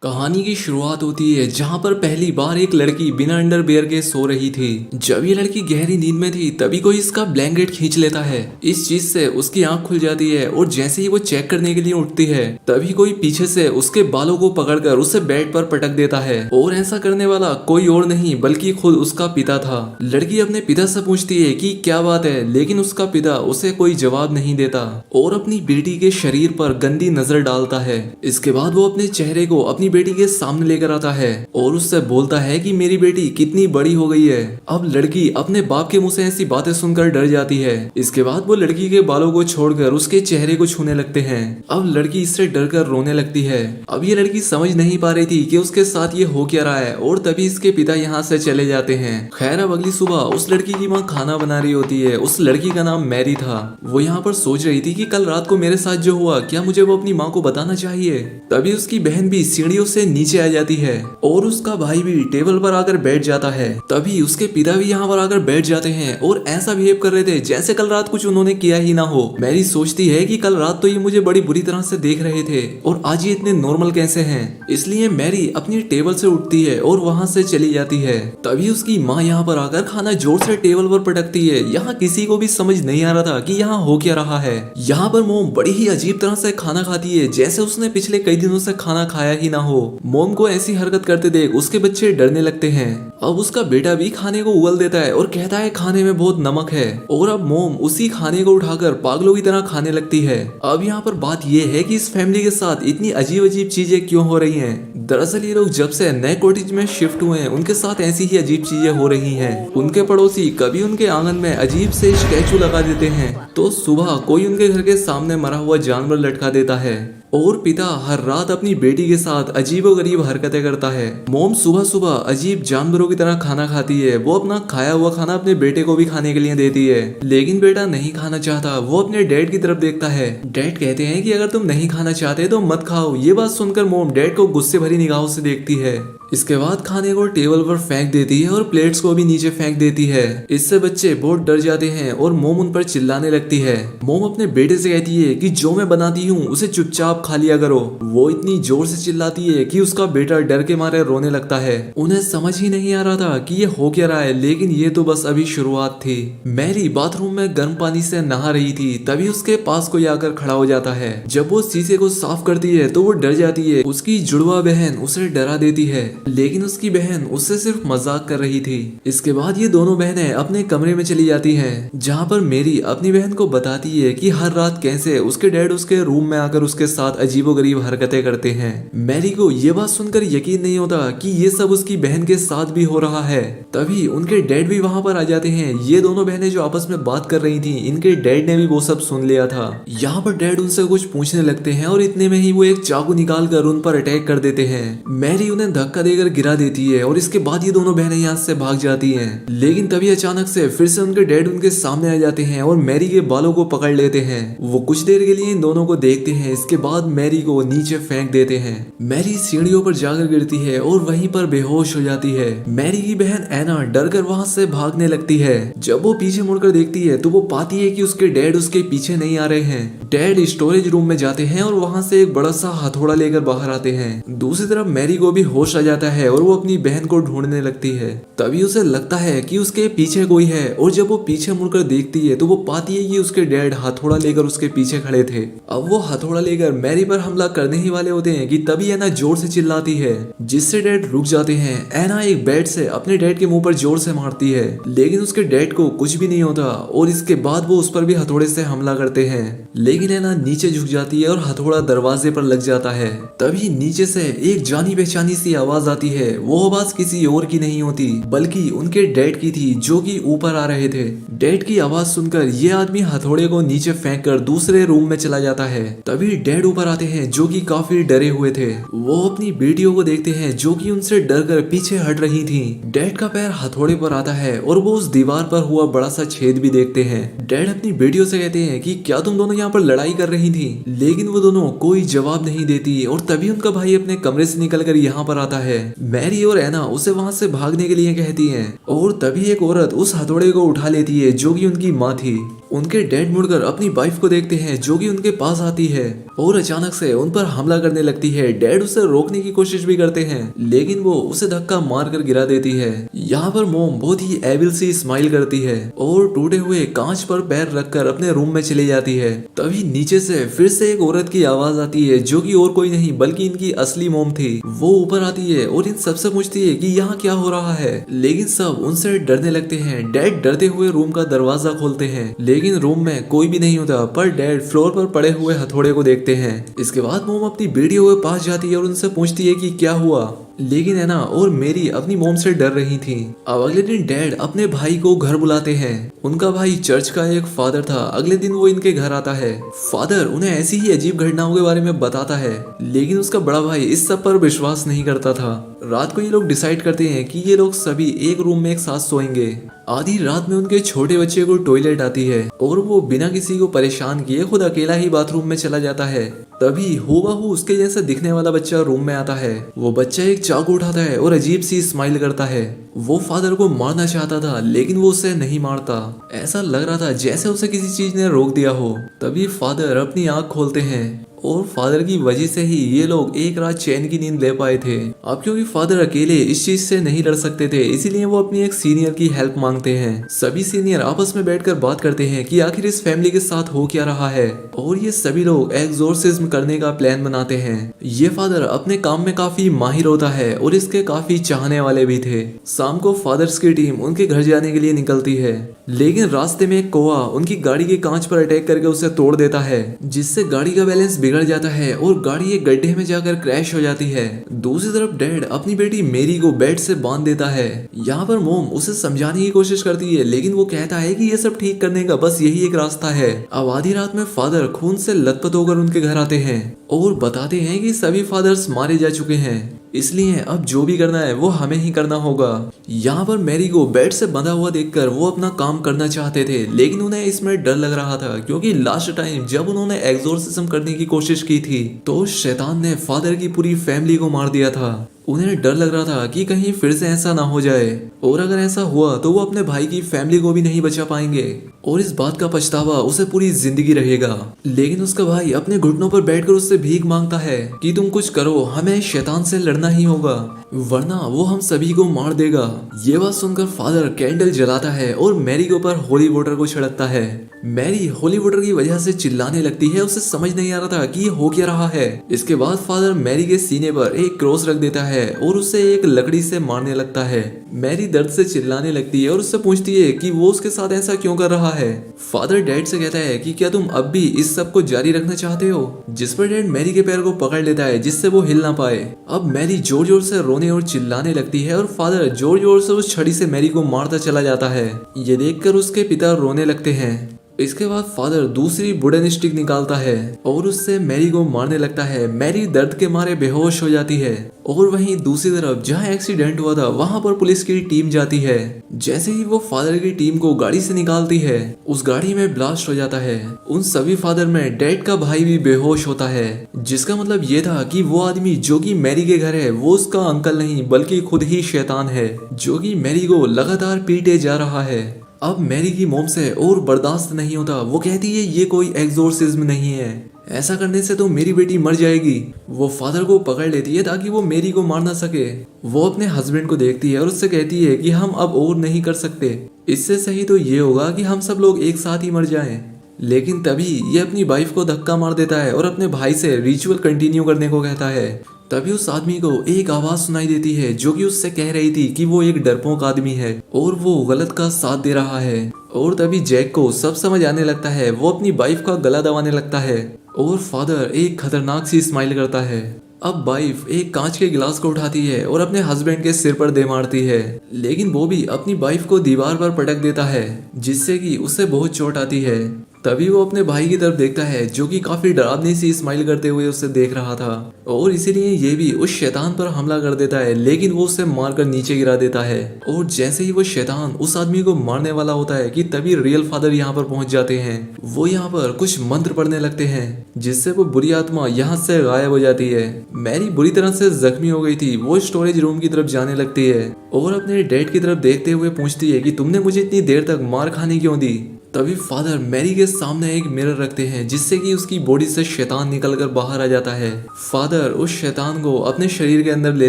कहानी की शुरुआत होती है जहाँ पर पहली बार एक लड़की बिना अंडरवियर के सो रही थी। जब ये लड़की गहरी नींद में थी तभी कोई इसका ब्लैंकेट खींच लेता है। इस चीज से उसकी आंख खुल जाती है और जैसे ही वो चेक करने के लिए उठती है तभी कोई पीछे से उसके बालों को पकड़कर उसे बेड पर पटक देता है और ऐसा करने वाला कोई और नहीं बल्कि खुद उसका पिता था। लड़की अपने पिता से पूछती है कि क्या बात है, लेकिन उसका पिता उसे कोई जवाब नहीं देता और अपनी बेटी के शरीर पर गंदी नजर डालता है। इसके बाद वो अपने चेहरे को अपनी बेटी के सामने लेकर आता है और उससे बोलता है कि मेरी बेटी कितनी बड़ी हो गई है। अब लड़की अपने बाप के मुंह से ऐसी बातें सुनकर डर जाती है। इसके बाद वो लड़की के बालों को छोड़कर उसके चेहरे को छूने लगते हैं। अब लड़की इससे डरकर रोने लगती है। अब ये लड़की समझ नहीं पा रही थी कि उसके साथ ये हो क्या रहा है और तभी इसके पिता यहाँ से चले जाते हैं। खैर अब अगली सुबह उस लड़की की माँ खाना बना रही होती है। उस लड़की का नाम मैरी था। वो यहाँ पर सोच रही थी कि कल रात को मेरे साथ जो हुआ क्या मुझे वो अपनी माँ को बताना चाहिए। तभी उसकी बहन भी सीढ़ियों से नीचे आ जाती है और उसका भाई भी टेबल पर आकर बैठ जाता है। तभी उसके पिता भी यहाँ पर आकर बैठ जाते हैं और ऐसा बिहेव कर रहे थे जैसे कल रात कुछ उन्होंने किया ही ना हो। मैरी सोचती है कि कल रात तो ये मुझे बड़ी बुरी तरह से देख रहे थे और आज ये इतने नॉर्मल कैसे हैं। इसलिए मैरी अपनी टेबल से उठती है और वहाँ से चली जाती है। तभी उसकी माँ यहाँ पर आकर खाना जोर से टेबल पर पटकती है। यहाँ किसी को भी समझ नहीं आ रहा था कि यहाँ हो क्या रहा है। यहाँ पर मोम बड़ी ही अजीब तरह से खाना खाती है जैसे उसने पिछले कई दिनों से खाना खाया ही ना हो। मोम को ऐसी हरकत करते देख उसके बच्चे डरने लगते हैं। अब उसका बेटा भी खाने को उगल देता है और कहता है खाने में बहुत नमक है और अब मोम उसी खाने को उठाकर पागलों की तरह खाने लगती है। अब यहाँ पर बात यह है कि इस फैमिली के साथ इतनी अजीब अजीब चीजें क्यों हो रही हैं। दरअसल ये लोग जब से नए कॉटेज में शिफ्ट हुए हैं उनके साथ ऐसी ही अजीब चीजें हो रही हैं। उनके पड़ोसी कभी उनके आंगन में अजीब से स्टैचू लगा देते हैं तो सुबह कोई उनके घर के सामने मरा हुआ जानवर लटका देता है और पिता हर रात अपनी बेटी के साथ अजीबोगरीब हरकतें करता है। मोम सुबह सुबह अजीब जानवरों की तरह खाना खाती है। वो अपना खाया हुआ खाना अपने बेटे को भी खाने के लिए देती है, लेकिन बेटा नहीं खाना चाहता। वो अपने डैड की तरफ देखता है। डैड कहते हैं कि अगर तुम नहीं खाना चाहते तो मत खाओ। ये बात सुनकर मोम डैड को गुस्से भरी निगाहों से देखती है। इसके बाद खाने को टेबल पर फेंक देती है और प्लेट्स को भी नीचे फेंक देती है। इससे बच्चे बहुत डर जाते हैं और मोम उन पर चिल्लाने लगती है। मोम अपने बेटे से कहती है कि जो मैं बनाती हूँ उसे चुपचाप खा लिया करो। वो इतनी जोर से चिल्लाती है कि उसका बेटा डर के मारे रोने लगता है। उन्हें समझ ही नहीं आ रहा था कि ये हो क्या रहा है, लेकिन ये तो बस अभी शुरुआत थी। मैरी बाथरूम में गर्म पानी से नहा रही थी तभी उसके पास कोई आकर खड़ा हो जाता है। जब वो शीशे को साफ करती है तो वो डर जाती है। उसकी जुड़वा बहन उसे डरा देती है, लेकिन उसकी बहन उससे सिर्फ मजाक कर रही थी। इसके बाद ये दोनों बहनें अपने कमरे में चली जाती हैं, जहाँ पर मेरी अपनी बहन को बताती है कि हर रात कैसे उसके डैड उसके रूम में आकर उसके साथ अजीबोगरीब हरकतें करते हैं। मैरी को ये बात सुनकर यकीन नहीं होता कि ये सब उसकी बहन के साथ भी हो रहा है। तभी उनके डैड भी वहाँ पर आ जाते हैं। ये दोनों बहनें जो आपस में बात कर रही थी, इनके डैड ने भी वो सब सुन लिया था। यहाँ पर डैड उनसे कुछ पूछने लगते हैं और इतने में ही वो एक चाकू निकाल कर उन पर अटैक कर देते हैं। मैरी उन्हें धक्का देकर गिरा देती है और इसके बाद ये दोनों बहनें यहाँ से भाग जाती हैं। लेकिन तभी अचानक से फिर से उनके डैड उनके सामने आ जाते हैं और मैरी के बालों को पकड़ लेते हैं। वो कुछ देर के लिए इन दोनों को देखते हैं। इसके बाद मैरी को नीचे फेंक देते हैं। मैरी सीढ़ियों पर जाकर गिरती है और वहीं पर बेहोश हो जाती है। मैरी की बहन एना डर कर वहाँ से भागने लगती है। जब वो पीछे मुड़कर देखती है तो वो पाती है कि उसके डैड उसके पीछे नहीं आ रहे हैं। डैड स्टोरेज रूम में जाते हैं और वहाँ से एक बड़ा सा हथौड़ा लेकर बाहर आते हैं। दूसरी तरफ मैरी को भी होश आ जाता है और वो अपनी बहन को ढूंढने लगती है। तभी उसे लगता है कि उसके पीछे कोई है और जब वो पीछे मुड़कर देखती है तो वो पाती है कि उसके डैड हथौड़ा लेकर उसके पीछे खड़े थे। अब वो हथौड़ा लेकर मैरी पर हमला करने ही वाले होते हैं कि तभी एना जोर से चिल्लाती है, जिससे डैड रुक जाते हैं। एना एक बैट से अपने डैड के मुंह पर जोर से मारती है, लेकिन उसके डैड को कुछ भी नहीं होता और इसके बाद वो उस पर भी हथौड़े से हमला करते हैं। लेकिन एना नीचे झुक जाती है और हथौड़ा दरवाजे पर लग जाता है। तभी नीचे से एक जानी पहचानी सी आवाज आती है। वो आवाज किसी और की नहीं होती बल्कि उनके डैड की थी, जो कि ऊपर आ रहे थे। डैड की आवाज सुनकर ये आदमी हथौड़े को नीचे फेंककर दूसरे रूम में चला जाता है। तभी डैड ऊपर आते हैं, जो कि काफी डरे हुए थे। वो अपनी बेटियों को देखते हैं जो कि उनसे डरकर पीछे हट रही थी। डैड का पैर हथौड़े पर आता है और वो उस दीवार पर हुआ बड़ा सा छेद भी देखते हैं। डैड अपनी बेटियों से कहते हैं कि क्या तुम दोनों यहाँ पर लड़ाई कर रही थी, लेकिन वो दोनों कोई जवाब नहीं देती। और तभी उनका भाई अपने कमरे से निकलकर यहाँ पर आता है। मैरी और एना उसे वहाँ से भागने के लिए कहती हैं और तभी एक औरत उस हथौड़े को उठा लेती है, जो कि उनकी माँ थी। उनके डैड मुड़कर अपनी वाइफ को देखते हैं जो कि उनके पास आती है और अचानक से उन पर हमला करने लगती है। डैड उसे रोकने की कोशिश भी करते हैं लेकिन वो उसे धक्का मारकर गिरा देती है। यहाँ पर मोम बहुत ही एविल सी स्माइल करती है और टूटे हुए कांच पर पैर रखकर अपने रूम में चली जाती है। तभी नीचे से फिर से एक औरत की आवाज आती है जो कि और कोई नहीं बल्कि इनकी असली मोम थी। वो ऊपर आती है और इन सबसे पूछती है कि यहाँ क्या हो रहा है, लेकिन सब उनसे डरने लगते हैं। डैड डरते हुए रूम का दरवाजा खोलते हैं लेकिन रूम में कोई भी नहीं होता, पर डैड फ्लोर पर पड़े हुए हथौड़े को देखते हैं। इसके बाद मोम अपनी बेटियों के पास जाती है और उनसे पूछती है कि क्या हुआ, लेकिन एना और मेरी अपनी मोम से डर रही थी। अब अगले दिन डैड अपने भाई को घर बुलाते हैं। उनका भाई चर्च का एक फादर था। अगले दिन वो इनके घर आता है। फादर उन्हें ऐसी ही अजीब घटनाओं के बारे में बताता है लेकिन उसका बड़ा भाई इस सब पर विश्वास नहीं करता था। रात को ये लोग डिसाइड करते हैं कि ये लोग सभी एक रूम में एक साथ सोएंगे। आधी रात में उनके छोटे बच्चे को टॉयलेट आती है और वो बिना किसी को परेशान किए खुद अकेला ही बाथरूम में चला जाता है। तभी हूबहू उसके जैसा दिखने वाला बच्चा रूम में आता है। वो बच्चा एक चाकू उठाता है और अजीब सी स्माइल करता है। वो फादर को मारना चाहता था लेकिन वो उसे नहीं मारता। ऐसा लग रहा था जैसे उसे किसी चीज ने रोक दिया हो। तभी फादर अपनी आंख खोलते हैं और फादर की वजह से ही ये लोग एक रात चैन की नींद ले पाए थे। अब क्योंकि फादर अकेले इस चीज से नहीं लड़ सकते थे इसीलिए वो अपनी एक सीनियर की हेल्प मांगते हैं। सभी सीनियर आपस में बैठकर बात करते हैं कि आखिर इस फैमिली के साथ हो क्या रहा है और ये सभी लोग एक्सोर्सिज्म करने का प्लान बनाते हैं। ये फादर अपने काम में काफी माहिर होता है और इसके काफी चाहने वाले भी थे। शाम को फादर्स की टीम उनके घर जाने के लिए निकलती है लेकिन रास्ते में एक कौवा उनकी गाड़ी के कांच पर अटैक करके उसे तोड़ देता है जिससे गाड़ी का बैलेंस बिगड़ जाता है और गाड़ी एक गड्ढे में जाकर क्रैश हो जाती है। दूसरी तरफ डैड अपनी बेटी मेरी को बेड से बांध देता है। यहाँ पर मोम उसे समझाने की कोशिश करती है लेकिन वो कहता है कि ये सब ठीक करने का बस यही एक रास्ता है। अब आधी रात में फादर खून से लथपथ होकर उनके घर आते हैं और बताते हैं कि सभी फादर्स मारे जा चुके हैं इसलिए अब जो भी करना है वो हमें ही करना होगा। यहाँ पर मैरी को बेड से बंधा हुआ देखकर वो अपना काम करना चाहते थे लेकिन उन्हें इसमें डर लग रहा था क्योंकि लास्ट टाइम जब उन्होंने एक्सोर्सिज्म करने की कोशिश की थी तो शैतान ने फादर की पूरी फैमिली को मार दिया था। उन्हें डर लग रहा था कि कहीं फिर से ऐसा ना हो जाए और अगर ऐसा हुआ तो वो अपने भाई की फैमिली को भी नहीं बचा पाएंगे और इस बात का पछतावा उसे पूरी जिंदगी रहेगा। लेकिन उसका भाई अपने घुटनों पर बैठकर उससे भीख मांगता है कि तुम कुछ करो, हमें शैतान से लड़ना ही होगा वरना वो हम सभी को मार देगा। ये बात सुनकर फादर कैंडल जलाता है और मैरी के ऊपर होली वाटर को छिड़कता है। मैरी होली वाटर की वजह से चिल्लाने लगती है। उसे समझ नहीं आ रहा था कि ये हो क्या रहा है। इसके बाद फादर मैरी के सीने पर एक क्रॉस रख देता है और उसे एक लकड़ी से मारने लगता है। मैरी दर्द से चिल्लाने लगती है और उससे पूछती है कि वो उसके साथ ऐसा क्यों कर रहा है। फादर डैड से कहता है कि क्या तुम अब भी इस सब को जारी रखना चाहते हो, जिस पर डैड मैरी के पैर को पकड़ लेता है जिससे वो हिल ना पाए। अब मैरी जोर जोर से रोने और चिल्लाने लगती है और फादर जोर जोर से उस छड़ी से मैरी को मारता चला जाता है। ये देखकर उसके पिता रोने लगते हैं। इसके बाद फादर दूसरी वुडन स्टिक निकालता है और उससे मैरी को मारने लगता है। मैरी दर्द के मारे बेहोश हो जाती है और वहीं दूसरी तरफ जहां एक्सीडेंट हुआ था वहां पर पुलिस की टीम जाती है। जैसे ही वो फादर की टीम को गाड़ी से निकालती है उस गाड़ी में ब्लास्ट हो जाता है। उन सभी फादर में डैड का भाई भी बेहोश होता है, जिसका मतलब ये था कि वो आदमी जो कि मैरी के घर है वो उसका अंकल नहीं बल्कि खुद ही शैतान है जो कि मैरी को लगातार पीटे जा रहा है। अब मैरी की मोम से और बर्दाश्त नहीं होता। वो कहती है ये कोई एक्सोर्सिज्म नहीं है, ऐसा करने से तो मेरी बेटी मर जाएगी। वो फादर को पकड़ लेती है ताकि वो मैरी को मार ना सके। वो अपने हस्बैंड को देखती है और उससे कहती है कि हम अब और नहीं कर सकते, इससे सही तो ये होगा कि हम सब लोग एक साथ ही मर जाएं। लेकिन तभी ये अपनी वाइफ को धक्का मार देता है और अपने भाई से रिचुअल कंटिन्यू करने को कहता है। तभी उस आदमी को एक आवाज सुनाई देती है जो कि उससे कह रही थी कि वो एक डरपोक आदमी है और वो गलत का साथ दे रहा है। और तभी जैक को सब समझ आने लगता है। वो अपनी वाइफ का गला दबाने लगता है और फादर एक खतरनाक सी स्माइल करता है। अब वाइफ एक कांच के गिलास को उठाती है और अपने हस्बैंड के सिर पर दे मारती है, लेकिन वो भी अपनी वाइफ को दीवार पर पटक देता है जिससे कि उसे बहुत चोट आती है। तभी वो अपने भाई की तरफ देखता है जो कि काफी डरावनी सी स्माइल करते हुए उसे देख रहा था और इसीलिए ये भी उस शैतान पर हमला कर देता है, लेकिन वो उसे मारकर नीचे गिरा देता है। और जैसे ही वो शैतान उस आदमी को मारने वाला होता है कि तभी रियल फादर यहाँ पर पहुंच जाते हैं। वो यहाँ पर कुछ मंत्र पढ़ने लगते हैं जिससे वो बुरी आत्मा यहाँ से गायब हो जाती है। मैरी बुरी तरह से जख्मी हो गई थी। वो स्टोरेज रूम की तरफ जाने लगती है और अपने डैड की तरफ देखते हुए पूछती है कि तुमने मुझे इतनी देर तक मार खाने क्यों दी। तभी फादर मैरी के सामने एक मिरर रखते हैं जिससे कि उसकी बॉडी से शैतान निकलकर बाहर आ जाता है। फादर उस शैतान को अपने शरीर के अंदर ले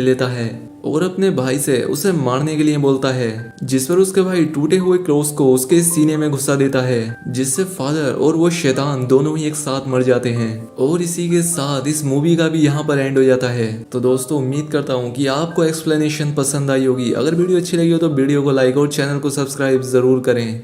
लेता है और अपने भाई से उसे मारने के लिए बोलता है, जिस पर उसके भाई टूटे हुए क्रॉस को उसके सीने में घुसा देता है, जिससे फादर और वो शैतान दोनों ही एक साथ मर जाते हैं। और इसी के साथ इस मूवी का भी यहाँ पर एंड हो जाता है। तो दोस्तों उम्मीद करता हूँ कि आपको एक्सप्लेनेशन पसंद आई होगी। अगर वीडियो अच्छी लगी हो तो वीडियो को लाइक और चैनल को सब्सक्राइब जरूर करें।